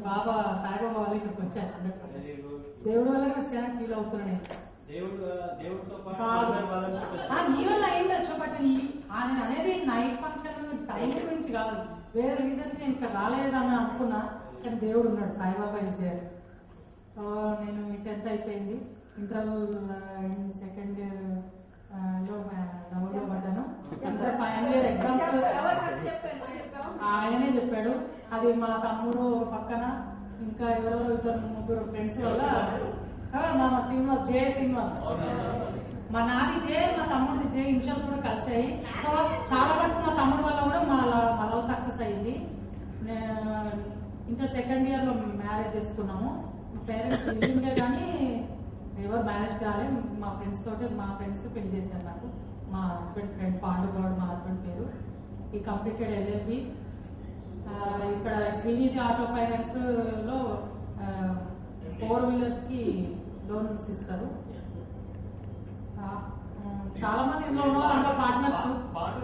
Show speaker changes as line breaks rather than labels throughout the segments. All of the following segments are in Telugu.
బాబా సాయిబాబా వాళ్ళు ఇక్కడికి వచ్చాను. దేవుడి వల్ల వచ్చాను ఫీల్ అవుతున్నాను. నీ వల్ల అయిందచ్చు. బట్ ఆయన అనేది నైట్ ఫంక్షన్ టైం గురించి కాదు, వేరే రీజన్ నేను ఇక్కడ రాలేదని అనుకున్నా. కానీ దేవుడు ఉన్నాడు, సాయిబాబా ఇస్ దేర్. నేను 10th అయిపోయింది, ఇంటర్ సెకండ్ ఇయర్ లో నవ్వులో పడ్డాను. ఇంటర్ ఫైనల్ ఇయర్ ఎగ్జామ్స్ ఆయనే చెప్పాడు. అది మా తమ్ముడు పక్కన ఇంకా ఎవరో 2-3 ఫ్రెండ్స్ వల్ల మా శ్రీనివాస్, జే శ్రీనివాస్, మా నాది జే, మా తమ్ముడిది జే, ఇన్షియల్స్ కూడా కలిసాయి. సో చాలా వరకు మా తమ్ముడు వల్ల కూడా మా లవ్ సక్సెస్ అయింది. ఇంటర్ సెకండ్ ఇయర్ లో మ్యారేజ్ చేసుకున్నాము. మా పేరెంట్స్ లివింగే కానీ ఎవరు మ్యారేజ్ కాలే. మా ఫ్రెండ్స్ పెళ్లి చేశారు నాకు. మా హస్బెండ్ ఫ్రెండ్ పాండుగౌడ్ మా హస్బెండ్ పేరు. ఈ కంప్లీటెడ్ LLB. ఇక్కడ శ్రీనిధి ఆటో ఫైనాన్స్ లో 4 వీలర్స్ కి లోన్స్ ఇస్తారు. చాలా మంది ఇందులో ఉన్న వాళ్ళు పార్ట్నర్స్. పాండు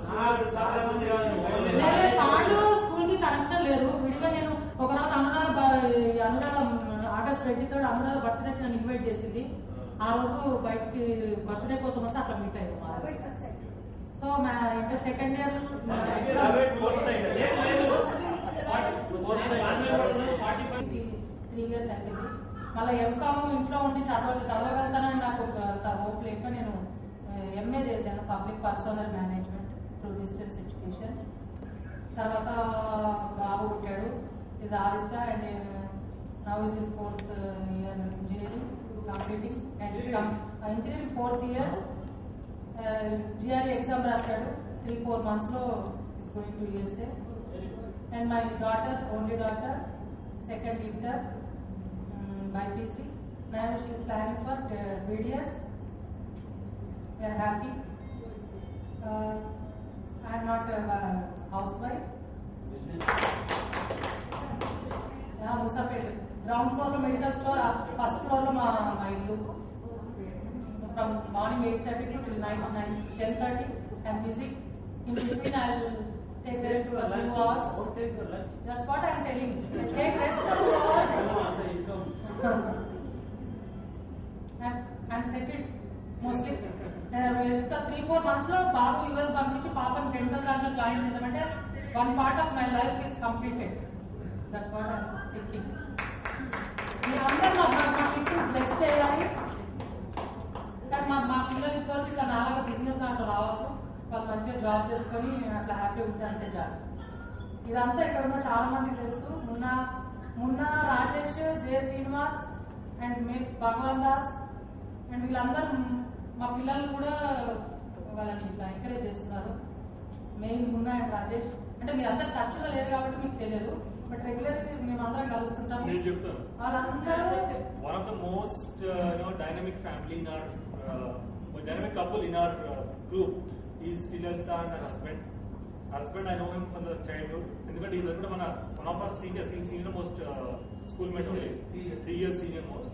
స్కూల్ కి కనెక్షన్ లేదు. విడిగా నేను ఒకరోజు అనురాధ ఆగస్ట్ 23 అనురాధ బర్త్డే నన్ను ఇన్వైట్ చేసింది. ఆ రోజు బయటకి బర్త్డే కోసం వస్తే అక్కడ మీట్ అయ్యాము. సో మా ఇంటర్ సెకండ్ ఇయర్ 3 years అయింది. మళ్ళీ ఎంకామ్ ఇంట్లో ఉండి చదవగలుగుతానని నాకు ఒక హోప్ లేక నేను MA చేశాను, public personal management through distance education. తర్వాత బాబు పుట్టాడు, is Aditya, and now is in 4th year engineering completing. And engineering 4th year GRE exam రాశాడు. 3-4 months లో is going to USA. And my daughter, only daughter, second inter, BPC. Now she is planning for BDS. We are happy. I am not a housewife. Musapet. Ground floor lo medical store, first floor lo ma illu. From morning 8:30 till night 10:30. I am busy. In between I will take rest for 2 hours. That's what I am telling. Take rest for 2 hours. I am settled mostly. 3-4 months lo babu US పంపించి పాపని dental దాంట్లో జాయిన్ చేసామంటే one part of my life is completed. That's what I am thinking. మీరందరూ మా కిడ్స్ బ్లెస్ చేయాలి. కానీ మా పిల్లలతో ఇట్లా నాలుగు బిజినెస్ దాంట్లో రావద్దు. వాళ్ళు మంచిగా జాబ్ చేసుకొని అట్లా హ్యాపీ ఉంటారంటే చాలు. ఇదంతా ఇక్కడ ఉన్న చాలా మందికి తెలుసు. Munna Rajesh, J Srinivas and Bhagavan Das and వీళ్ళందరూ మా పిల్లలు కూడా వాళ్ళని ఇట్లా ఎంకరేజ్ చేస్తున్నారు. మెయిన్ మున్నా అండ్ రాజేష్ అంటే మీరంతా టచ్లో లేరు కాబట్టి మీకు తెలియదు, బట్ రెగ్యులర్ మేమందరం కలుస్తుంటాం. వాళ్ళందరూ
one of the most dynamic family in our dynamic couple in our group is Srilanta and her husband. I know him from the childhood. ఎందుకంటే ఇది కూడా one of our senior most schoolmate only, 3 years senior most.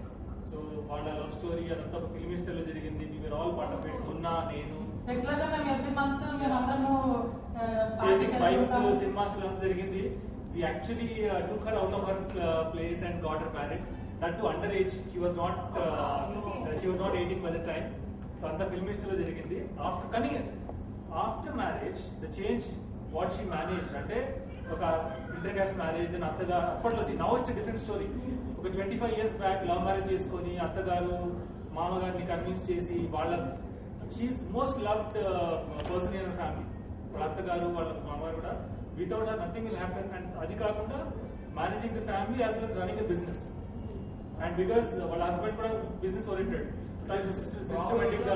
So వాళ్ళ లవ్ స్టోరీ అదంతా ఒక ఫిల్మ్ స్టైల్లో జరిగింది. We were all part of it. Munna, నేను
రెగ్యులర్ గా మేము ఎవ్రీ మంత్ మేమందరము
చేసింగ్ బైక్స్ సినిమాస్ లో జరిగింది. We actually took her out of her place and got her married. That too underage. She was not 18 by the time. So anta film history lo jarigindi. After marriage, the change what she managed ante oka intercaste marriage, then attaga appatlo see now it's a different story. Oka 25 years back love marriage cheskoni attagaru maamagarni convince chesi valla she is most loved person in her family. Valla attagaru valla maamagaru kuda without her nothing will happen. And adi kaakunda managing the family as well as running a business. And because వాళ్ళ హస్బెండ్ కూడా బిజినెస్ ఓరియంటెడ్, సిస్టమేటిక్ గా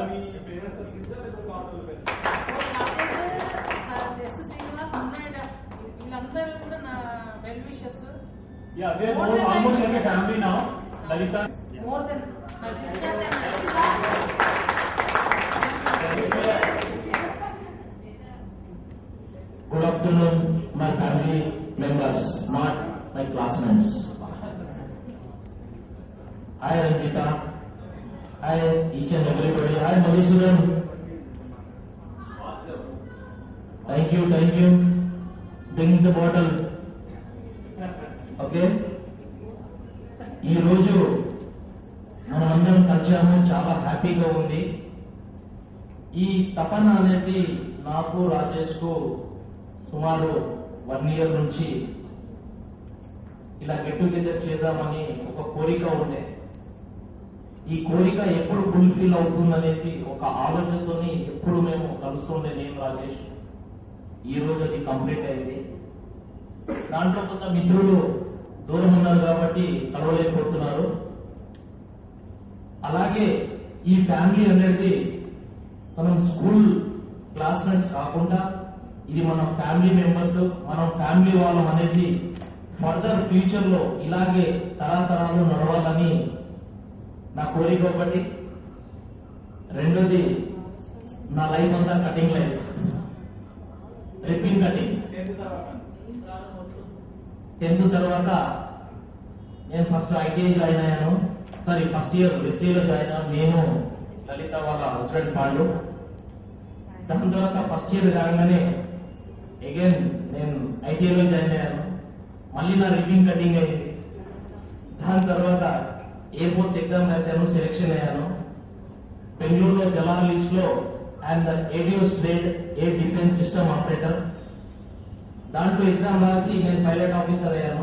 వీళ్ళందరూ కూడా నా well wishers.
Yeah, they are almost like a family now. Lalita,
more than my sisters and
good afternoon, my family members, not my classmates. Hi Ranjita, hi each and everybody, hi Madhusudan. Thank you. Bring the bottle. Okay, ఈ రోజు మనమందరం కలిసాము, చాలా హ్యాపీగా ఉంది. ఈ తపన అనేది నాకు రాజేష్ కు సుమారు 1 year నుంచి ఇలా గెట్ టుగెదర్ చేద్దామని ఒక కోరిక ఉండే. ఈ కోరిక ఎప్పుడు ఫుల్ఫిల్ అవుతుందనేసి ఒక ఆలోచనతోని ఎప్పుడు మేము కలుస్తుండే నేను రాజేష్. ఈ రోజు అది కంప్లీట్ అయింది. దాంట్లో కొంత మిత్రులు దూరం ఉన్నారు కాబట్టి కలవలేకపోతున్నారు. అలాగే ఈ ఫ్యామిలీ అనేది మనం స్కూల్ క్లాస్మేట్స్ కాకుండా ఇది మన ఫ్యామిలీ మెంబర్స్, మనం ఫ్యామిలీ వాళ్ళం అనేసి ఫర్దర్ ఫ్యూచర్ లో ఇలాగే తరతరాలు నడవాలని నా కోరిక ఒకటి. రెండోది, నా లైఫ్ అంతా cutting life, ribbon cutting. 10th తర్వాత నేను ఫస్ట్ ఐటీఐ జాయిన్ అయ్యాను. ఫస్ట్ ఇయర్ ఎస్సీలో జాయిన్ అయ్యాను. నేను లలిత వాళ్ళ హస్బెండ్ పాండు. దాని తర్వాత ఫస్ట్ ఇయర్ కాగానే అగైన్ నేను ఐటీఐలో జాయిన్ అయ్యాను. మళ్ళీ నా రిబ్బన్ కటింగ్ అయింది. దాని తర్వాత ఎయిర్ ఫోర్స్ ఎగ్జామ్ రాశాను, సెలెక్షన్ అయ్యాను. బెంగళూరులో జలాల్ లిస్ట్ లో అండ్ ఏడియోస్ trade air defence system operator. దాంట్లో ఎగ్జామ్ రాసి నేను పైలట్ ఆఫీసర్ అయ్యాను.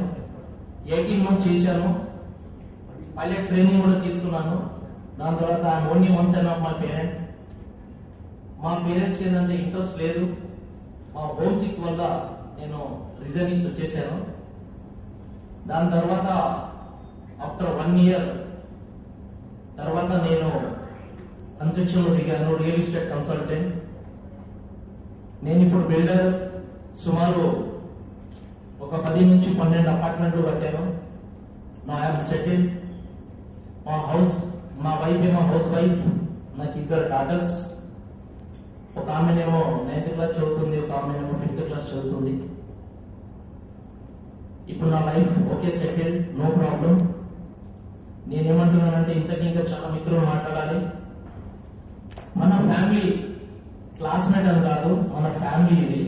18 months చేశాను. పైలట్ ట్రైనింగ్ కూడా తీసుకున్నాను. దాని తర్వాత I'm only one son of my parent. మా పేరెంట్స్ కి ఏంటంటే ఇంట్రెస్ట్ లేదు. మా హోమ్ సిక్ వల్ల నేను రిజైనింగ్స్ వచ్చేసాను. దాని తర్వాత ఆఫ్టర్ 1 year తర్వాత నేను కన్స్ట్రక్షన్ లో దిగాను, రియల్ ఎస్టేట్ కన్సల్టెంట్. నేను ఇప్పుడు బిల్డర్. సుమారు ఒక 10 నుంచి 12 అపార్ట్మెంట్లు కట్టాను. నా ఐఎమ్ సెటిల్. మా వైఫ్ ఏమో హౌస్ వైఫ్. నాకు 2 daughters. ఒక ఆమెనేమో 9th class చదువుతుంది, ఒక ఆమెనేమో 5th class చదువుతుంది. ఇప్పుడు నా life okay, settle, no problem. నేనేమంటున్నానంటే ఇంతకీ ఇంకా చాలా మిత్రులు మాట్లాడాలి. మన ఫ్యామిలీ క్లాస్మేట్ అని కాదు, మన ఫ్యామిలీ ఇది.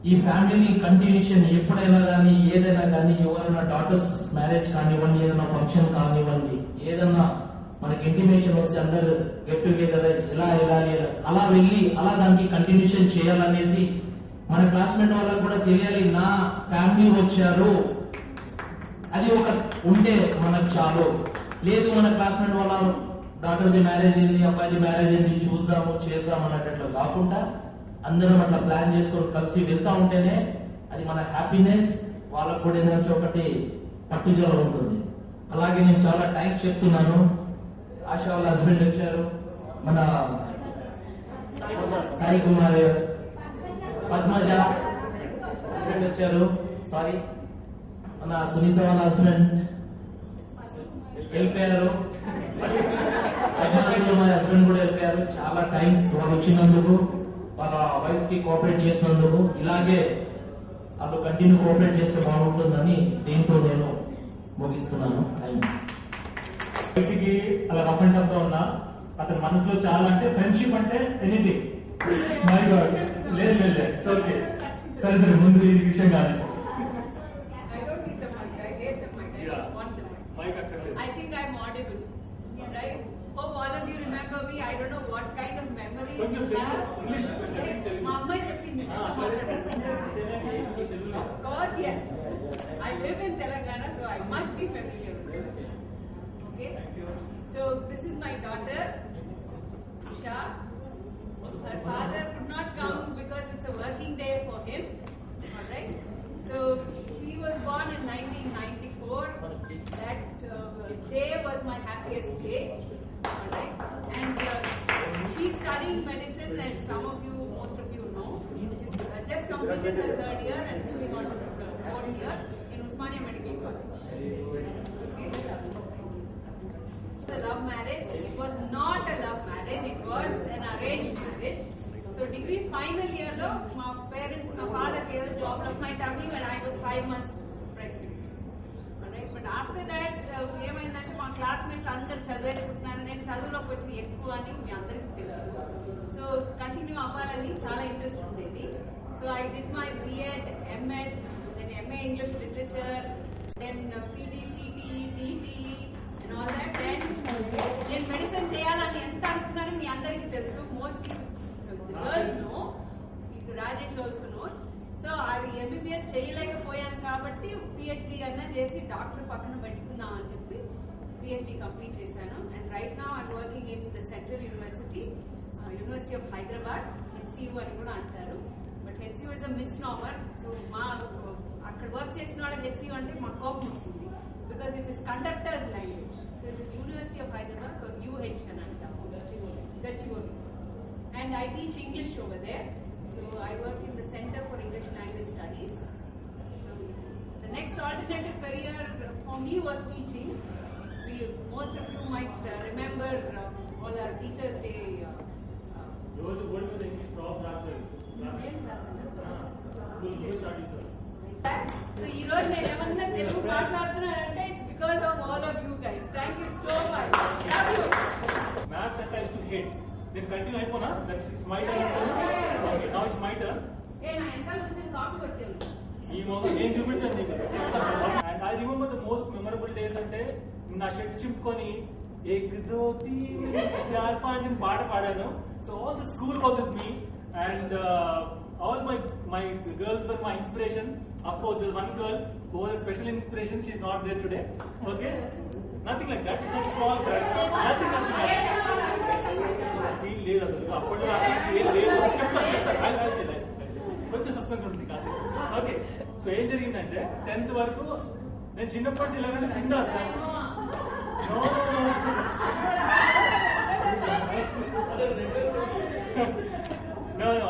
ఈ ఫ్యామిలీని కంటిన్యూషన్ ఎప్పుడైనా కానీ ఏదైనా కానీ ఎవరైనా డాటర్స్ మ్యారేజ్ కానివ్వండి, ఏదైనా ఫంక్షన్ కానివ్వండి, ఏదైనా మనకి ఇంటిమేషన్ వస్తే అందరు గెట్ టుగెదర్ ఎలా వెళ్ళాలి, అలా వెళ్ళి అలా దానికి కంటిన్యూషన్ చేయాలనేసి మన క్లాస్మేట్ వాళ్ళకి కూడా తెలియాలి. నా ఫ్యామిలీ వచ్చారు, అది ఒక ఉంటే మనకు చాలు. లేదు మన క్లాస్మేట్ వాళ్ళ డాక్టర్ది మ్యారేజ్ అయింది, అబ్బాయిది మ్యారేజ్ అయింది, చూద్దాము చేద్దాం అన్నట్లు కాకుండా అందరం అట్లా ప్లాన్ చేసుకొని కలిసి వెళ్తా ఉంటేనే అది మన హ్యాపీనెస్. వాళ్ళకు కూడా ఏదైనా ఒకటి పట్టుదల ఉంటుంది. అలాగే నేను చాలా థ్యాంక్స్ చెప్తున్నాను. ఆశ వాళ్ళ హస్బెండ్ వచ్చారు, మన సాయి కుమార్, పద్మజ హస్బెండ్ వచ్చారు, సారీ మన సునీత వాళ్ళ హస్బెండ్ వెళ్ళిపోయారు, పద్మజ మా హస్బెండ్ కూడా వెళ్ళిపోయారు. చాలా థ్యాంక్స్ వాళ్ళు వచ్చినందుకు, వాళ్ళ వైఫ్ కి కోఆపరేట్ చేసినందుకు. ఇలాగే వాళ్ళు కంటిన్యూ కోఆపరేట్ చేస్తే బాగుంటుందని దీంతో నేను ముగిస్తున్నాను. థ్యాంక్స్.
వ్యక్తికి అలా రఫ్ అండ్ టఫ్ గా ఉన్నా అతని మనసులో చాలా అంటే ఫ్రెండ్షిప్ అంటే ఎనీథింగ్. మై గాడ్, లేదు లేదు ఓకే, సరే సరే ముందు ఈ విషయం కాదు.
I think I'm audible, right? Hope all of you remember me. I don't know what kind of memories you have. Mama చెప్పింది. Of course, yes. I live in Telangana, so I must be familiar with it. Okay? So this is my daughter, Usha. Her father could not come because it's a working day for him. Alright? So she was born in 1994. That day was my happiest day. Alright? And she's studying medicine, as some of you, most of you know. She's just completed her 3rd year and moving on to the 4th year in Usmania Medical College. Okay? The love marriage. It was not a love marriage. It was an arranged marriage. So degree final year lo, my parents, my father gave a job of my tummy when I was 5 months pregnant. Alright, but after that, ఏమైందంటే మా క్లాస్మేట్స్ అందరు చదివేసుకుంటున్నారు, నేను చదువులోకి వచ్చి ఎక్కువ అని మీ అందరికీ తెలుసు. సో కంటిన్యూ అవ్వాలని చాలా ఇంట్రెస్ట్ ఉండేది. So I did my BEd, MEd, then MA English literature, then PD, CT, DT, and all that. Then నేను మెడిసిన్ చేయాలని ఎంత అనుకున్నాను మీ అందరికీ తెలుసు. మోస్ట్లీ గర్ల్స్ నో, ఇప్పుడు రాజేష్ ఆల్సో నోస్. సో అది MBBS చేయలేకపోయాను కాబట్టి PhD అన్నా చేసి డాక్టర్ పక్కన పెట్టుకుందాం అని చెప్పి PhD కంప్లీట్ చేశాను. And right now I'm working in the central university of Hyderabad, HCU అని కూడా అంటారు. But HCU is a misnomer. So మా అక్కడ వర్క్ చేసిన వాళ్ళకి HCU అంటే మా కోపం వస్తుంది, because it is conductors language. So it is university of Hyderabad, UH అని అంటాము, Gachibowli. And I teach English over there. So I work in the Center for English Language Studies. So the next alternative career for me was teaching. Most of you might remember all our Teachers' Day.
రోజు బోర్డు మీద ఇంగ్లీష్ ప్రాబ్లం రాశారు.
So ఈ రోజు నేను ఏమన్నా Telugu మాట్లాడుతున్నానంటే it's because of all of you guys. Thank you so much. Love you.
Maths and I used to hate. Then continue అయిపోనా? It's my turn. Okay, now it's my turn.
ఏ నా ఎంతలో వచ్చి కాపీ కొట్టాను.
ఈ మొగ నేను చూపించాను నీకు. And I remember the most memorable days అంటే నా షర్ట్ చింపుకొని एक दो तीन चार पांच दिन పాట పాడాను. So all the school was with me and all my girls were my inspiration. Of course, there's one girl who was a special inspiration. She's not there today. Okay, nothing like that. It's a small crush. Nothing. Scene లేదు అసలు. అప్పుడు చెప్తాను. కొంచెం సస్పెన్స్ ఉంటుంది కాసేపు. ఓకే, సో ఏం జరిగిందంటే 10th వరకు నేను చిన్నప్పటి నుంచి ఇలాగంటే కింద వస్తాను.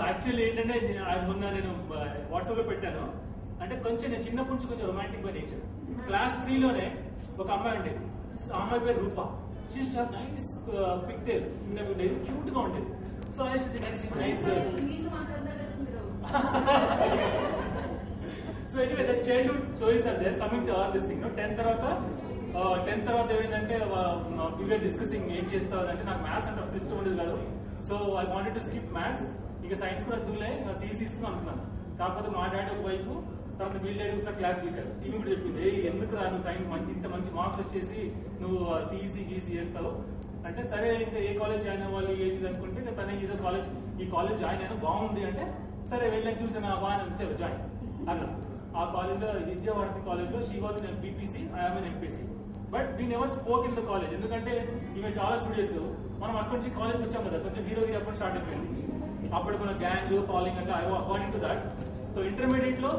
యాక్చువల్లీ ఏంటంటే మొన్న నేను వాట్సాప్ లో పెట్టాను. అంటే కొంచెం నేను చిన్నప్పటి నుంచి కొంచెం రొమాంటిక్ గా నేచర్. క్లాస్ 3లోనే ఒక అమ్మాయి ఉండేది. ఆ అమ్మాయి పేరు రూపా. షీస్ నైస్ పిక్టెల్, చిన్నగా ఉండేది, క్యూట్ గా ఉండేది. So nice girl. So anyway the childhood stories are there. Coming to all this thing, 10th తర్వాత ఏమైందంటే we were discussing ఏం చేస్తావు అంటే నాకు మ్యాథ్స్ అంటే అసలు ఇష్టం ఉండేది కాదు. So I wanted to skip maths. ఇక సైన్స్ కూడా వద్దులే, సిఈసి తీసుకుని అనుకున్నాను. కాకపోతే మా డాడీ ఒక వైపు, తర్వాత వీళ్ళ డాడీ ఒకసారి క్లాస్ వీకర్. టీవీ కూడా చెప్పింది, ఎందుకు రా నువ్వు సైన్స్ ఇంత మంచి మార్క్స్ వచ్చేసి నువ్వు సిఈసి గీసీ చేస్తావు అంటే, సరే ఇంకా ఏ కాలేజ్ జాయిన్ అవ్వాలి ఏది అనుకుంటే తనే ఏదో కాలేజ్, ఈ కాలేజ్ జాయిన్ అయినా బాగుంది అంటే సరే వెళ్ళని చూసాను, బాగా వచ్చారు జాయిన్ అలా. ఆ కాలేజ్ లో విద్యావారతి కాలేజ్ లో she was in MPPC, I'm in MPC. But we never spoke in the college. ఎందుకంటే ఇవి చాలా స్టూడియోస్, మనం అక్కడి నుంచి కాలేజ్కి వచ్చాం కదా, కొంచెం హీరో అప్పుడు స్టార్ట్ అయిపోయింది. అప్పుడు మన గ్యాంగ్ కాలింగ్ అంటే according to that. So intermediate లో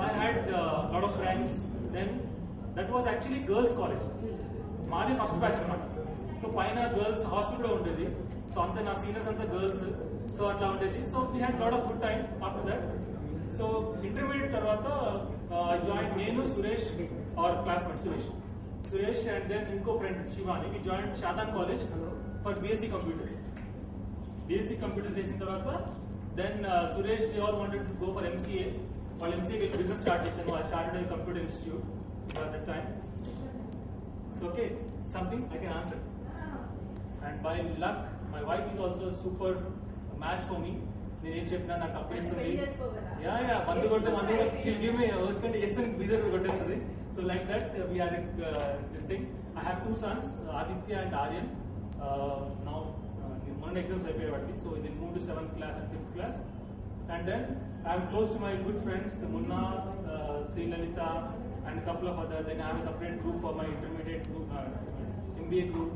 I had lot of friends. Then that was actually girls college. మాది ఫస్ట్ బ్యాచ్ అనమాట. సో పైన గర్ల్స్ హాస్టల్ కూడా ఉండేది. సో అంతా నా సీనియర్స్ అంతా గర్ల్స్. సో అట్లా ఉండేది. So we had lot of good time after that. So intermediate తర్వాత జాయిన్ నేను, Suresh, our classmate Suresh and then ఇంకో friend Shivani, we join Shadan college for BSc computers. BSc computers చేసిన తర్వాత then Suresh they all wanted to go for MCA. వాళ్ళు MCA బిజినెస్ స్టార్ట్ చేశాను. I started a computer institute for that time. So okay, something I can answer. And by luck my wife is also super match for me. నేనేం చెప్పినా నాకు అప్పేస్తుంది. మందు కొట్టే మందు వర్కండి ఎస్ఎన్ బీజర్ కొట్టేస్తుంది. So like that we are this thing. I have 2 sons, Aditya and Aryan. Now మొన్న ఎగ్జామ్స్ అయిపోయాయి వాటికి. సో ఇది move to 7th class and 5th class. And then I am close to my good friends Munna, Sri Lalita and a couple of others. Then I have a separate group for my intermediate group, MBA group.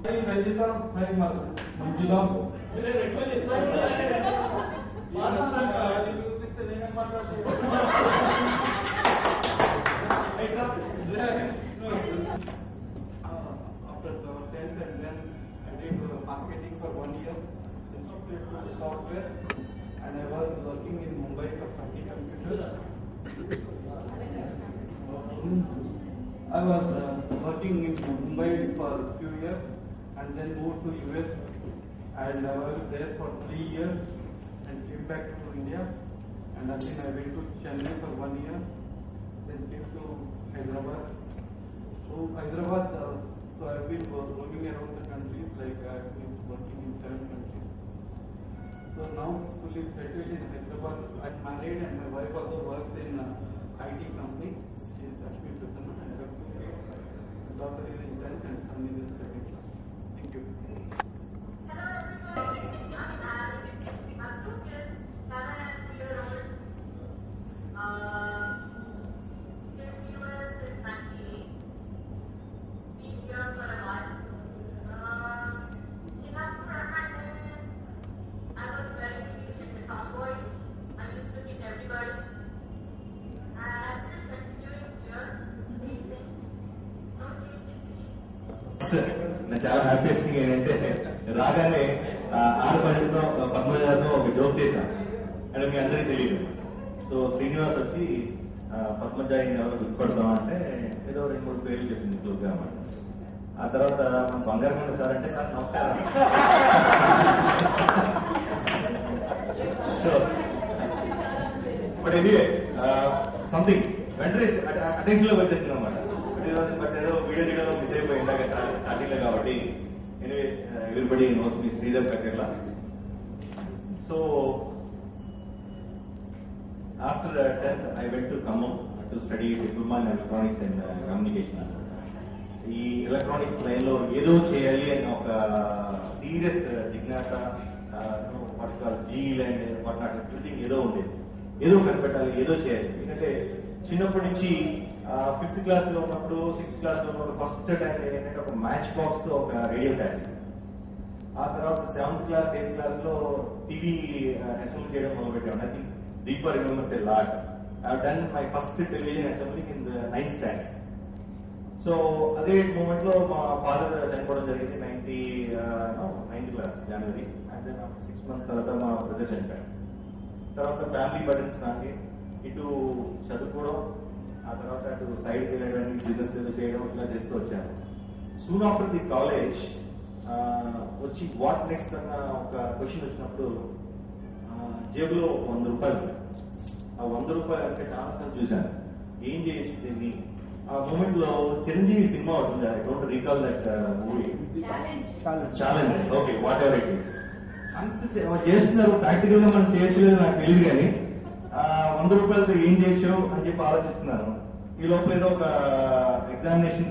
After the 10th and then I did marketing for 1 year, institute to software, and I was working in Mumbai for Patti Computer. I was working in Mumbai for a few years and then moved to US, and I was there for 3 years and came back to India, and again I went to Chennai for 1 year, then came to Hyderabad. So Hyderabad, so I've been roaming around the countries, like I've been working in 7 countries. So now fully settled in Hyderabad. I'm married and my wife also works in IT company.
నేను చాలా హ్యాపీయెస్ట్ థింగ్ ఏంటంటే రాగానే ఆడపడితో పద్మజాతో ఒక జోక్ చేశాను అంటే మీ అందరికీ తెలియదు. సో శ్రీనివాస్ వచ్చి పద్మజాయిని ఎవరు గుర్తుపడతాం అంటే ఏదో 2-3 పేర్లు చెప్పింది క్లోజ్గా అన్నమాట. ఆ తర్వాత మన బంగారం సార్ అంటే సార్ నమస్కారం. సో బట్ ఎనీవే సంథింగ్ వెంటనే అటెన్షన్ లో వచ్చేసింది అనమాట. బట్ ఏదో వీడియో తీయడంలో మిస్ అయిపోయింది స్టార్టింగ్ లో కాబట్టి. Anyway everybody knows me Sridhar Kattela. So after 10th I went to Khammam to study diploma in electronics and communication. ఈ ఎలక్ట్రానిక్స్ లైన్ లో ఏదో చేయాలి అని ఒక serious Jignasa, zeal and what not everything ఏదో ఉండేది. ఏదో కనిపెట్టాలి, ఏదో చేయాలి. ఎందుకంటే చిన్నప్పటి నుంచి 5th క్లాస్ లో ఉన్నప్పుడు 6th క్లాస్ లో ఉన్నప్పుడు ఫస్ట్ టైం ఏంటంటే ఒక మ్యాచ్ బాక్స్ తో ఒక రేడియో ట్యాగ్. ఆ తర్వాత 7th క్లాస్ 8th క్లాస్ లో టీవీ అసెంబ్లీ చేయడం మొదలు పెట్టాను. I think Deepa remembers a lot. I have done my first television assembly in the 9th standard. So అదే మూమెంట్ లో మా ఫాదర్ చనిపోవడం జరిగింది 9th క్లాస్ జనవరి. అండ్ దెన్ 6 months తర్వాత మా బ్రదర్ చనిపోయాడు. తర్వాత ఫ్యామిలీ బర్డెన్స్ నాకు ఇటు చదువుకోవడం, ఆ తర్వాత అటు సైడ్ వెళ్ళడానికి బిజినెస్ ఏదో చేయడం ఇలా చేస్తూ వచ్చాను. సూన్ ఆఫ్టర్ ది కాలేజ్ వచ్చి వాట్ నెక్స్ట్ అన్న ఒక క్వశ్చన్ వచ్చినప్పుడు జేబులో 100 రూపాయలు. ఆ 100 రూపాయలు అంటే చాలా సార్లు చూశాను ఏం చేయొచ్చు దీన్ని. ఆ మూమెంట్ లో చిరంజీవి సినిమా అవుతుంది, I don't recall that movie, challenge. Okay, what ever it is. అంత చేస్తున్నారు, ప్రాక్టికల్ గా మనం చేయొచ్చు లేదు నాకు తెలియదు, కానీ 100 రూపాయలతో ఏం చేయొచ్చు అని చెప్పి ఆలోచిస్తున్నాను. ఈ లోపల ఏదో ఒక ఎగ్జామినేషన్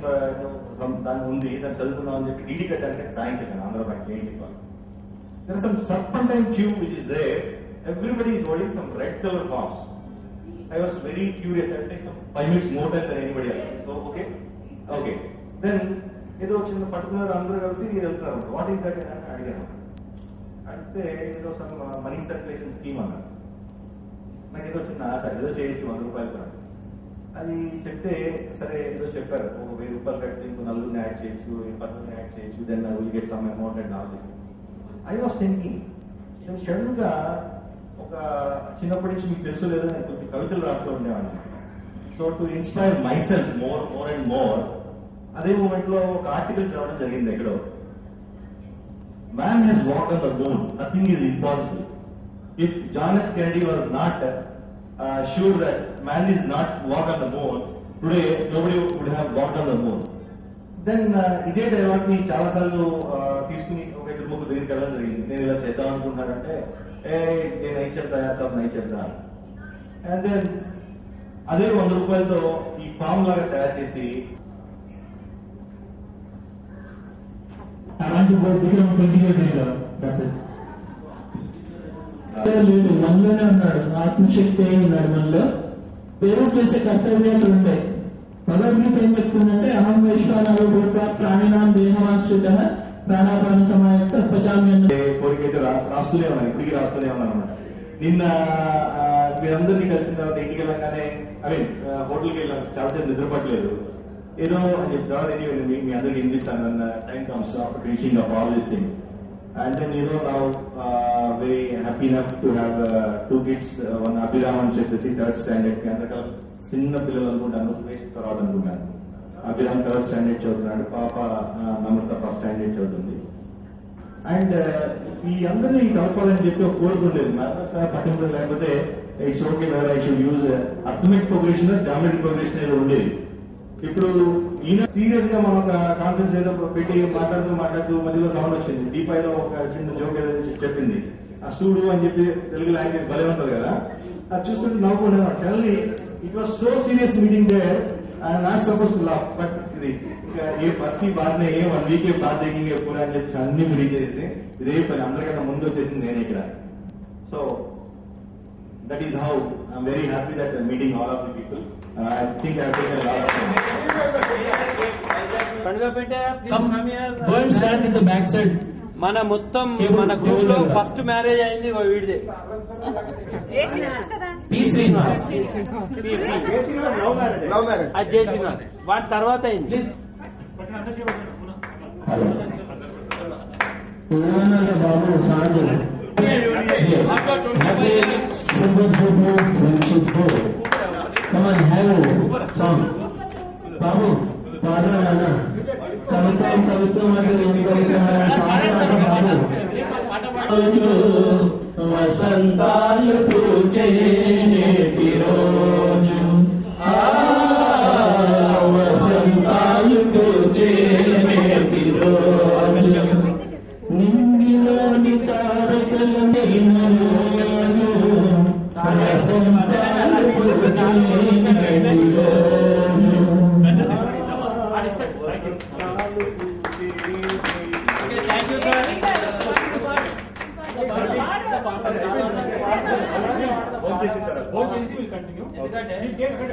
దాని ఉంది, దాన్ని చదువుతున్నాం అని చెప్పి డీడీ కట్టడానికి బ్యాంక్ వెళ్ళాను, ఆంధ్ర బ్యాంక్ ఏంటి. There is some serpentine queue which is there. Everybody is holding some red color forms. I was very curious. I will take some 5 minutes more time than anybody else. So, okay. Then ఏదో చిన్న పర్టికులర్ అందరూ కలిసి వెళ్తున్నారు. వాట్ ఈస్ దట్ అని అడిగాను. అంటే ఏదో సమ్ మనీ సర్క్యులేషన్ స్కీమ్ అన్నారు. నాకు ఏదో చిన్న ఆశ, ఏదో చేయొచ్చు 100 రూపాయలు. అది చెప్తే సరే ఏదో చెప్పారు, ఒక 1000 రూపాయలు కట్టి ఇంకో 4 యాడ్ చేయొచ్చు, 10 యాడ్ చేయొచ్చు, then will get some amount and all this. I was thinking, నేను సడన్ గా ఒక చిన్నప్పటి నుంచి మీకు తెలుసు లేదో నేను కొన్ని కవితలు రాస్తూ ఉండేవాడిని. So to inspire myself more and more, అదే మూమెంట్ లో ఒక ఆర్టికల్ చదవడం జరిగింది ఎక్కడో. Man has walk on the moon, nothing is impossible. If John F Kennedy was not sure that man is not walk on the moon, today nobody would have walked on the moon. Then ఇదే డైలాగ్ ని చాలా సార్లు తీసుకుని ఒక 2-3 దగ్గరికి వెళ్ళడం జరిగింది. నేను ఇలా చేద్దాం అనుకుంటున్నానంటే నేను నై చెప్తా సార్ నై చెప్తా. అండ్ దెన్ అదే 100 రూపాయలతో ఈ ఫామ్ లాగా తయారు చేసి
అలాంటి లేదు మనలోనే ఉన్నాడు, ఆత్మశక్తి ఉన్నాడు మనలో. దేవుడు చేసే కర్తవ్యాలు ఉంటాయి. భగవద్గీత ఏం చెప్తుందంటే అహం వైశ్వానరో భూత్వా ప్రాణినాం దేహమాశ్రిత ప్రాణాపాన సమాయుక్త పచామి.
కోరికైతే రాస్తూనే ఉన్నాను, ఇప్పటికీ రాస్తూనే ఉన్నాను అనమాట. నిన్న మీరందరినీ కలిసిన తర్వాత ఇంటికి వెళ్ళగానే హోటల్కి వెళ్ళాను, చాలాసేపు నిద్రపట్టలేదు. ఏదో అని చెప్పి తర్వాత మీ అందరికి వినిపిస్తాను అన్న time comes after finishing of all these things. And then now very happy enough to have 2 kids, one Abhiram and Chettasi 3rd standard. చిన్న పిల్లలు అనుకుంటాను, తర్వాత అనుకుంటాను. అభిరామ్ 3rd standard చదువుతున్నాడు, పాప నమ్రత 1st standard చదువుతుంది. అండ్ ఈ అందరినీ కలపాలని చెప్పి ఒక కోరుకుండేది, పర్టికులర్ లేకపోతే it's okay weather I should use arithmetic progression, geometric progression ఏదో ఉండేది. ఇప్పుడు ఈయన సీరియస్ గా మనం కాన్ఫరెన్స్ ఏదో పెట్టి మాట్లాడుతూ మధ్యలో సౌండ్ వచ్చింది. డీపైలో ఒక చిన్న జోక్ ఏదో చెప్పింది, ఆ స్టూడు అని చెప్పి తెలుగు లాంగ్వేజ్ భలే ఉంటుంది కదా. అది చూస్తుంటే నవ్వుకునేవాడు. చల్లీ it was so serious meeting there, I'm not suppose to laugh. But ఇది ఇంకా ఏ ఫస్ట్ కి బాధ 1 వీక్ బాధ దేకింగ్ ఎప్పుడు అని చెప్పి అన్ని ఫ్రీ చేసి ఇదే పని అందరికన్నా ముందు వచ్చేసింది నేను ఇక్కడ. So that is how I'm very happy that meeting all of the people. I think I've taken a lot of time.
Go and stand in the back side.
మన మొత్తం మన గ్రూప్ లో ఫస్ట్ మ్యారేజ్ అయింది వీడిదే. అది చేసిన వాటి తర్వాత అయింది.
హలో ఏమన్నా బాబు సాగు బాబు పాడాలన్నా కవిత్వం అంటే ఏం కవిత పాట బాబు వసంతాలు పూచే నేటి రోజు వసంతాలు పూచే నేటి రోజు నింగిలోని తారకలు నేను వసంతాలు పూచే నేటి రోజు
will continue.